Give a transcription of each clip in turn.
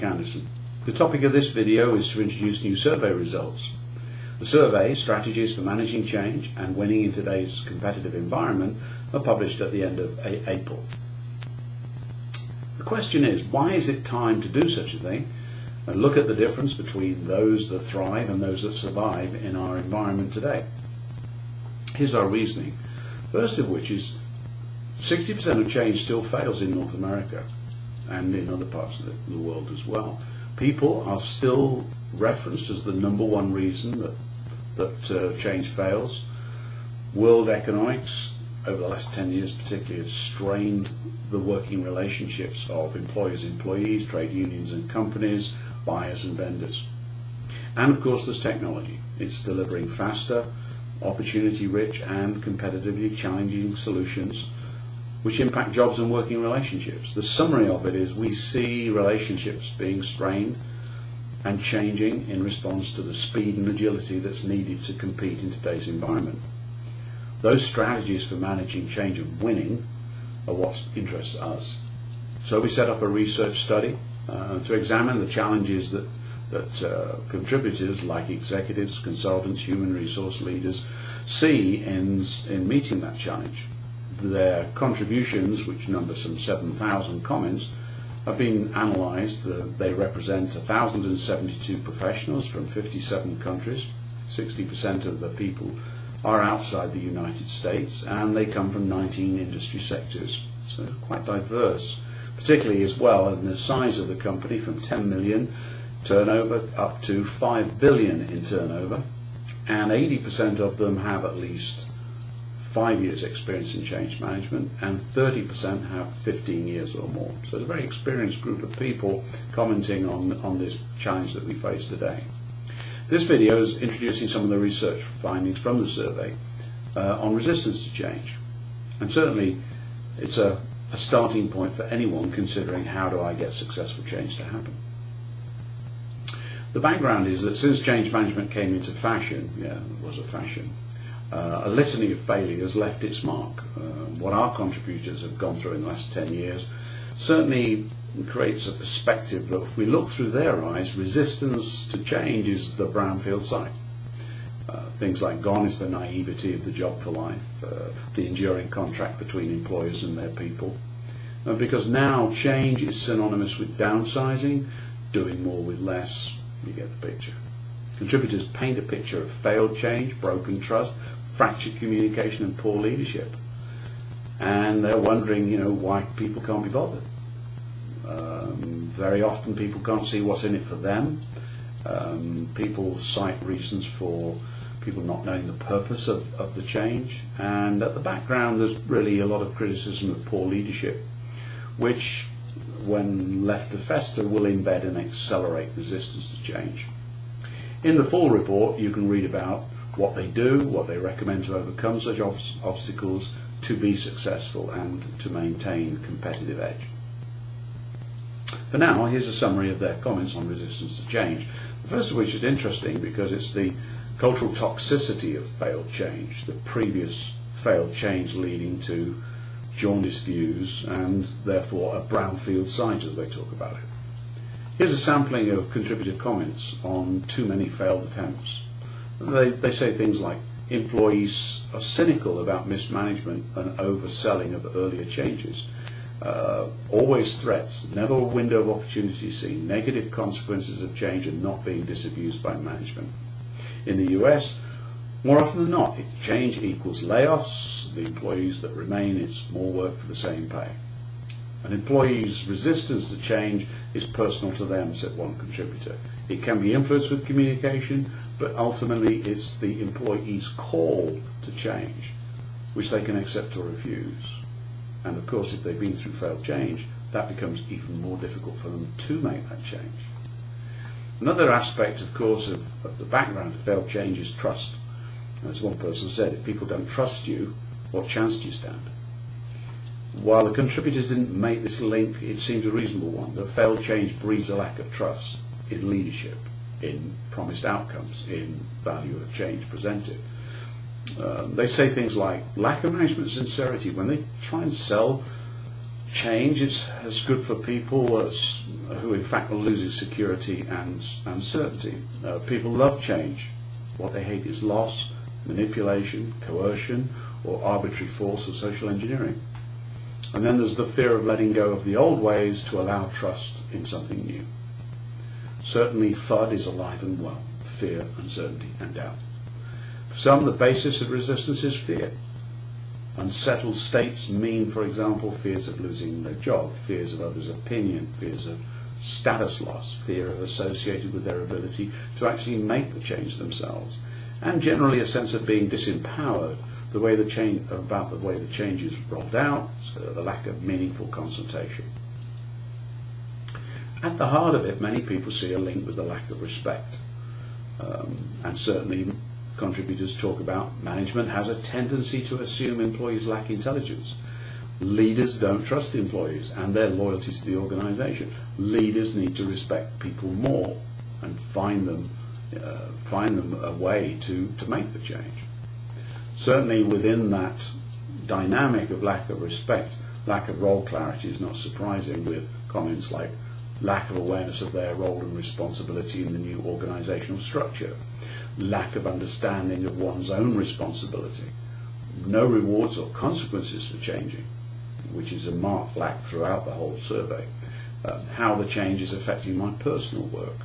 Anderson. The topic of this video is to introduce new survey results. The survey, Strategies for Managing Change and Winning in Today's Competitive Environment, are published at the end of April. The question is, why is it time to do such a thing and look at the difference between those that thrive and those that survive in our environment today? Here's our reasoning. First of which is 60% of change still fails in North America and in other parts of the world as well. People are still referenced as the number one reason that change fails. World economics over the last 10 years particularly has strained the working relationships of employers, employees, trade unions and companies, buyers and vendors. And of course there's technology. It's delivering faster, opportunity-rich and competitively challenging solutions which impact jobs and working relationships. The summary of it is we see relationships being strained and changing in response to the speed and agility that's needed to compete in today's environment. Those strategies for managing change and winning are what interests us. So we set up a research study to examine the challenges that contributors like executives, consultants, human resource leaders see in meeting that challenge. Their contributions, which number some 7,000 comments, have been analysed. They represent 1,072 professionals from 57 countries. 60% of the people are outside the United States, and they come from 19 industry sectors. So quite diverse, particularly as well in the size of the company, from 10 million turnover up to 5 billion in turnover, and 80% of them have at least 5 years experience in change management, and 30% have 15 years or more. So it's a very experienced group of people commenting on this challenge that we face today. This video is introducing some of the research findings from the survey on resistance to change. And certainly it's a starting point for anyone considering how do I get successful change to happen. The background is that since change management came into fashion, it was a fashion, a litany of failures left its mark. What our contributors have gone through in the last 10 years certainly creates a perspective that if we look through their eyes, resistance to change is the brownfield site. Things like gone is the naivety of the job for life, the enduring contract between employers and their people. Because now change is synonymous with downsizing, doing more with less. You get the picture. Contributors paint a picture of failed change, broken trust, fractured communication and poor leadership. And they're wondering, why people can't be bothered. Very often people can't see what's in it for them. People cite reasons for people not knowing the purpose of the change. And at the background there's really a lot of criticism of poor leadership, which when left to fester will embed and accelerate resistance to change. In the full report you can read about what they do, what they recommend to overcome such obstacles to be successful and to maintain a competitive edge. For now, here's a summary of their comments on resistance to change. The first of which is interesting because it's the cultural toxicity of failed change, the previous failed change leading to jaundiced views and therefore a brownfield site as they talk about it. Here's a sampling of contributor comments on too many failed attempts. They say things like, employees are cynical about mismanagement and overselling of earlier changes. Always threats, never a window of opportunity seen, negative consequences of change and not being disabused by management. In the US, more often than not, change equals layoffs, the employees that remain, it's more work for the same pay. An employee's resistance to change is personal to them, said one contributor. It can be influenced with communication, but ultimately it's the employee's call to change, which they can accept or refuse. And of course, if they've been through failed change, that becomes even more difficult for them to make that change. Another aspect, of course, of the background of failed change is trust. As one person said, if people don't trust you, what chance do you stand? While the contributors didn't make this link, it seems a reasonable one, that failed change breeds a lack of trust in leadership, in promised outcomes, in value of change presented. They say things like lack of management sincerity when they try and sell change is good for people who in fact are losing security and certainty. People love change. What they hate is loss, manipulation, coercion, or arbitrary force or social engineering. And then there's the fear of letting go of the old ways to allow trust in something new. Certainly FUD is alive and well: fear, uncertainty, and doubt. For some, the basis of resistance is fear. Unsettled states mean, for example, fears of losing their job, fears of others' opinion, fears of status loss, fear associated with their ability to actually make the change themselves, and generally a sense of being disempowered about the way the change is rolled out, so the lack of meaningful consultation. At the heart of it, many people see a link with the lack of respect, and certainly contributors talk about management has a tendency to assume employees lack intelligence. Leaders don't trust employees and their loyalty to the organization. Leaders need to respect people more and find them a way to make the change. Certainly within that dynamic of lack of respect, lack of role clarity is not surprising, with comments like lack of awareness of their role and responsibility in the new organizational structure, lack of understanding of one's own responsibility, no rewards or consequences for changing, which is a marked lack throughout the whole survey, how the change is affecting my personal work.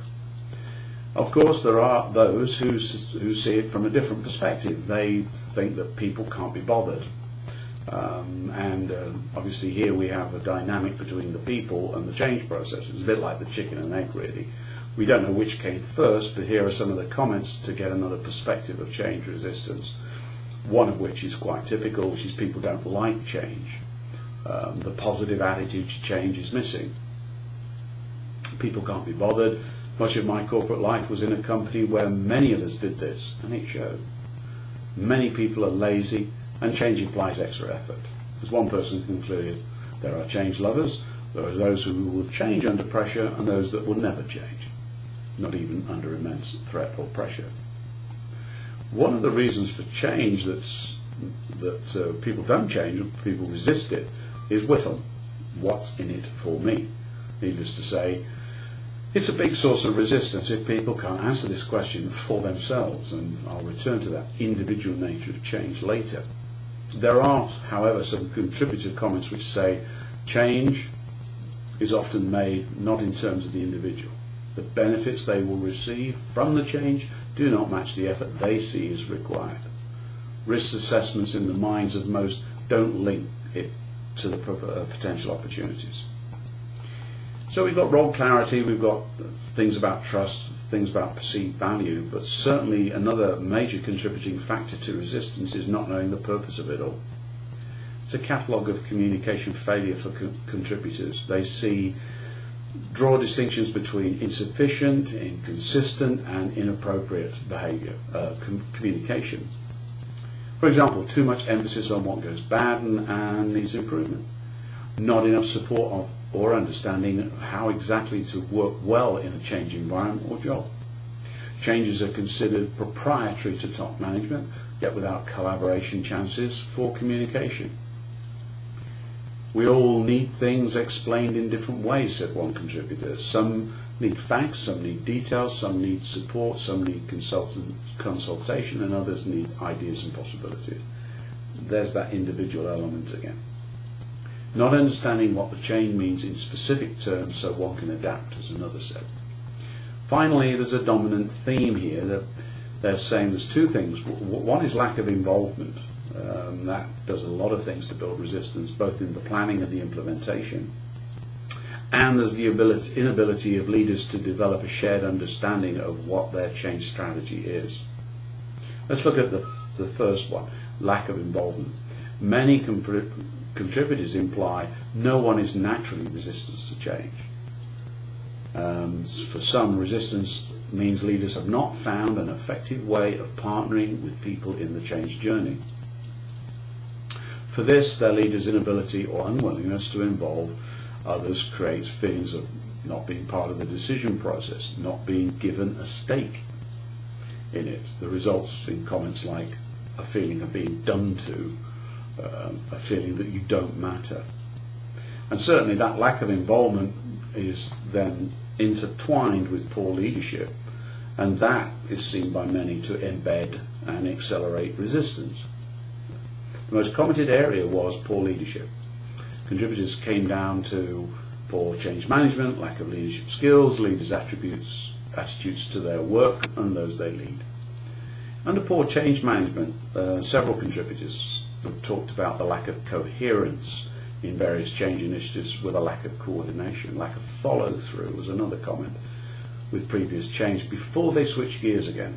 Of course, there are those who see it from a different perspective. They think that people can't be bothered. Obviously here we have a dynamic between the people and the change process. It's a bit like the chicken and egg, really. We don't know which came first, but here are some of the comments to get another perspective of change resistance. One of which is quite typical, which is people don't like change. The positive attitude to change is missing. People can't be bothered. Much of my corporate life was in a company where many of us did this, and it showed. Many people are lazy, and change implies extra effort. As one person concluded, there are change lovers, there are those who will change under pressure, and those that will never change, not even under immense threat or pressure. One of the reasons for change that people don't change, or people resist it, is Whittle. What's in it for me? Needless to say, it's a big source of resistance if people can't answer this question for themselves, and I'll return to that individual nature of change later. There are, however, some contributive comments which say change is often made not in terms of the individual. The benefits they will receive from the change do not match the effort they see is required. Risk assessments in the minds of most don't link it to the potential opportunities. So we've got role clarity, we've got things about trust, things about perceived value, but certainly another major contributing factor to resistance is not knowing the purpose of it all. It's a catalogue of communication failure for contributors. They draw distinctions between insufficient, inconsistent, and inappropriate behaviour, communication. For example, too much emphasis on what goes bad and needs improvement. Not enough support of or understanding how exactly to work well in a change environment or job. Changes are considered proprietary to top management, yet without collaboration chances for communication. We all need things explained in different ways, said one contributor. Some need facts, some need details, some need support, some need consultation, and others need ideas and possibilities. There's that individual element again. Not understanding what the change means in specific terms so one can adapt, as another said. Finally, there's a dominant theme here that they're saying there's two things. One is lack of involvement. That does a lot of things to build resistance, both in the planning and the implementation. And there's the inability of leaders to develop a shared understanding of what their change strategy is. Let's look at the first one, lack of involvement. Many contributors imply no one is naturally resistant to change. For some, resistance means leaders have not found an effective way of partnering with people in the change journey. For this, their leaders' inability or unwillingness to involve others creates feelings of not being part of the decision process, not being given a stake in it. The results in comments like a feeling of being done to, a feeling that you don't matter. And certainly that lack of involvement is then intertwined with poor leadership, and that is seen by many to embed and accelerate resistance. The most commented area was poor leadership. Contributors came down to poor change management, lack of leadership skills, leaders' attitudes to their work and those they lead. Under poor change management, several contributors talked about the lack of coherence in various change initiatives with a lack of coordination. Lack of follow-through was another comment with previous change before they switched gears again.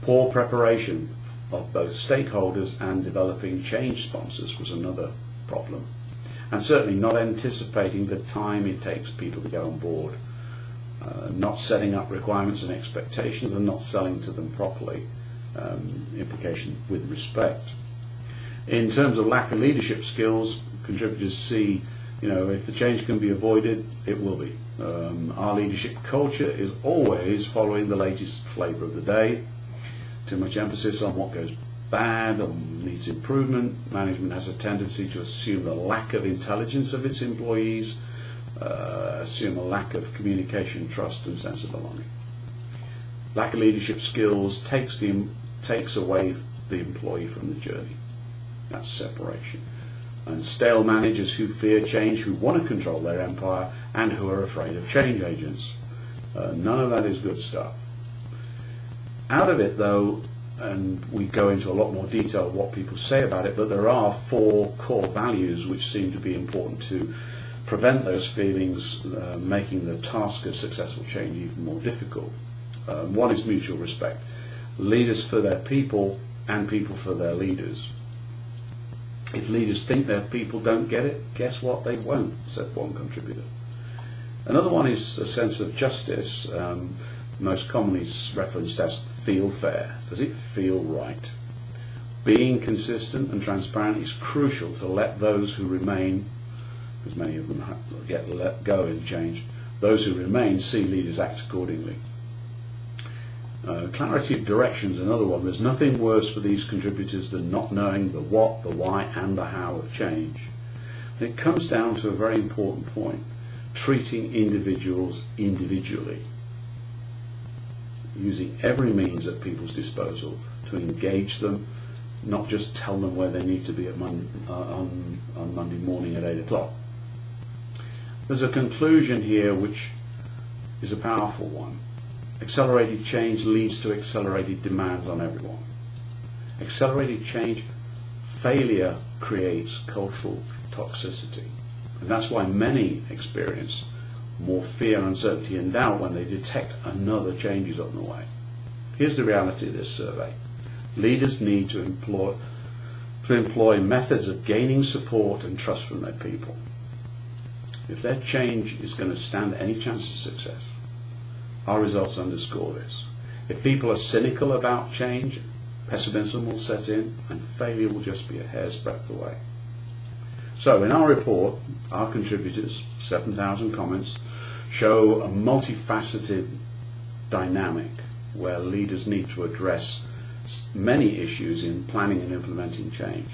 Poor preparation of both stakeholders and developing change sponsors was another problem. And certainly not anticipating the time it takes people to get on board. Not setting up requirements and expectations and not selling to them properly, implication with respect. In terms of lack of leadership skills, contributors see, if the change can be avoided, it will be. Our leadership culture is always following the latest flavour of the day. Too much emphasis on what goes bad or needs improvement. Management has a tendency to assume the lack of intelligence of its employees, assume a lack of communication, trust and sense of belonging. Lack of leadership skills takes away the employee from the journey. That's separation. And stale managers who fear change, who want to control their empire and who are afraid of change agents. None of that is good stuff. Out of it though, and we go into a lot more detail of what people say about it, but there are 4 core values which seem to be important to prevent those feelings, making the task of successful change even more difficult. One is mutual respect. Leaders for their people and people for their leaders. If leaders think their people don't get it, guess what? They won't, said one contributor. Another one is a sense of justice, most commonly referenced as feel fair. Does it feel right? Being consistent and transparent is crucial to let those who remain, because many of them get let go in change, those who remain see leaders act accordingly. Clarity of direction is another one. There's nothing worse for these contributors than not knowing the what, the why and the how of change. And it comes down to a very important point: treating individuals individually, using every means at people's disposal to engage them, not just tell them where they need to be on Monday morning at 8 o'clock. There's a conclusion here which is a powerful one. Accelerated change leads to accelerated demands on everyone. Accelerated change failure creates cultural toxicity. And that's why many experience more fear, uncertainty and doubt when they detect another change is on the way. Here's the reality of this survey. Leaders need to employ methods of gaining support and trust from their people. If their change is going to stand any chance of success, our results underscore this. If people are cynical about change, pessimism will set in and failure will just be a hair's breadth away. So in our report, our contributors, 7,000 comments, show a multifaceted dynamic where leaders need to address many issues in planning and implementing change.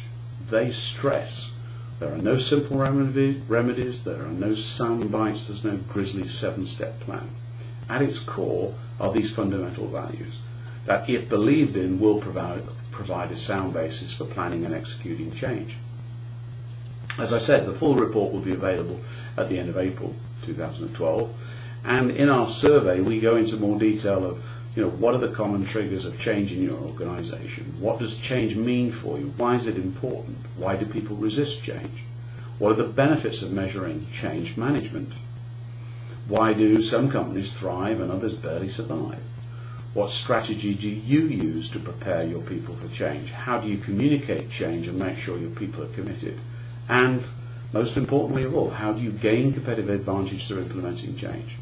They stress there are no simple remedies, there are no sound bites, there's no grisly 7-step plan. At its core are these fundamental values that, if believed in, will provide a sound basis for planning and executing change. As I said, the full report will be available at the end of April 2012, and in our survey we go into more detail of what are the common triggers of change in your organisation? What does change mean for you? Why is it important? Why do people resist change? What are the benefits of measuring change management? Why do some companies thrive and others barely survive? What strategy do you use to prepare your people for change? How do you communicate change and make sure your people are committed? And most importantly of all, how do you gain competitive advantage through implementing change?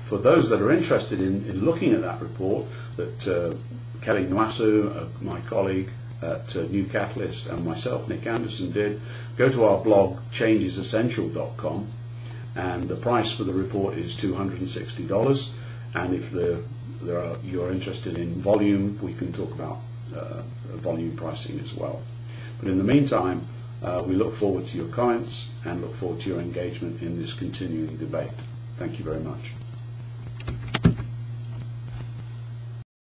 For those that are interested in looking at that report that Kelly Nwasu, my colleague at New Catalyst, and myself, Nick Anderson, did, go to our blog changeisessential.com, and the price for the report is $260, and if you're interested in volume, we can talk about volume pricing as well. But in the meantime, We look forward to your comments and look forward to your engagement in this continuing debate. Thank you very much.